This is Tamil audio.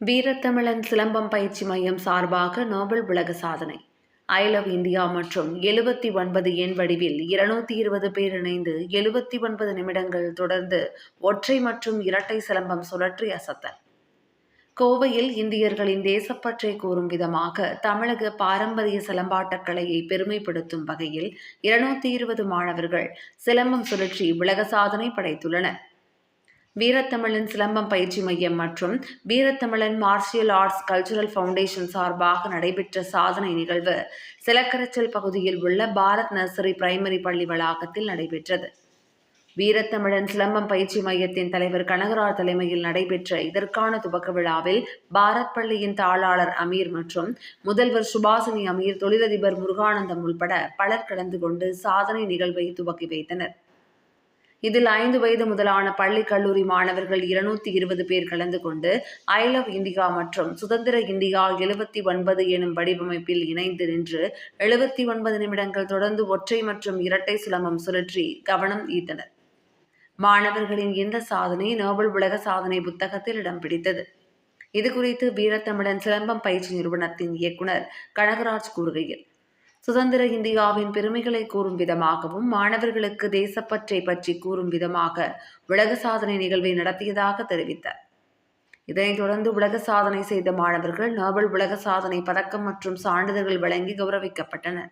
வீரத்தமிழன் சிலம்பம் பயிற்சி மையம் சார்பாக நோபல் உலக சாதனை. ஐ லவ் இந்தியா மற்றும் 79 எண் வடிவில் 220 பேர் இணைந்து 79 நிமிடங்கள் தொடர்ந்து ஒற்றை மற்றும் இரட்டை சிலம்பம் சுழற்றி அசத்தல். கோவையில் இந்தியர்களின் தேசப்பற்றை கூறும் விதமாக தமிழக பாரம்பரிய சிலம்பாட்டக் கலையை பெருமைப்படுத்தும் வகையில் 220 மாணவர்கள் சிலம்பம் சுழற்றி உலக சாதனை படைத்துள்ளனர். வீரத்தமிழன் சிலம்பம் பயிற்சி மையம் மற்றும் வீரத்தமிழன் மார்ஷியல் ஆர்ட்ஸ் கல்ச்சுரல் ஃபவுண்டேஷன் சார்பாக நடைபெற்ற சாதனை நிகழ்வு சிலக்கரைச்சல் பகுதியில் உள்ள பாரத் நர்சரி பிரைமரி பள்ளி வளாகத்தில் நடைபெற்றது. வீரத்தமிழன் சிலம்பம் பயிற்சி மையத்தின் தலைவர் கனகராஜ் தலைமையில் நடைபெற்ற இதற்கான துவக்க விழாவில் பாரத் பள்ளியின் தாளாளர் அமீர் மற்றும் முதல்வர் சுபாசினி அமீர், தொழிலதிபர் முருகானந்தம் உள்பட பலர் கலந்து கொண்டு சாதனை நிகழ்வை துவக்கி வைத்தனர். இதில் 5 வயது முதலான பள்ளி கல்லூரி மாணவர்கள் 220 பேர் கலந்து கொண்டு ஐ லவ் இந்தியா மற்றும் சுதந்திர இந்தியா 79 எனும் வடிவமைப்பில் இணைந்து நின்று 79 நிமிடங்கள் தொடர்ந்து ஒற்றை மற்றும் இரட்டை சிலம்பம் சுழற்றி கவனம் ஈர்த்தனர். மாணவர்களின் இந்த சாதனை நோபல் உலக சாதனை புத்தகத்தில் இடம் பிடித்தது. இதுகுறித்து வீரத்தமிழன் சிலம்பம் பயிற்சி நிறுவனத்தின் இயக்குனர் கனகராஜ் கூறுகையில், சுதந்திர இந்தியாவின் பெருமைகளை கூறும் விதமாகவும் மாணவர்களுக்கு தேசப்பற்றை பற்றி கூறும் விதமாக உலக சாதனை நிகழ்வை நடத்தியதாக தெரிவித்தார். இதனைத் தொடர்ந்து உலக சாதனை செய்த மாணவர்கள் நோபல் உலக சாதனை பதக்கம் மற்றும் சான்றிதழ்கள் வழங்கி கௌரவிக்கப்பட்டனர்.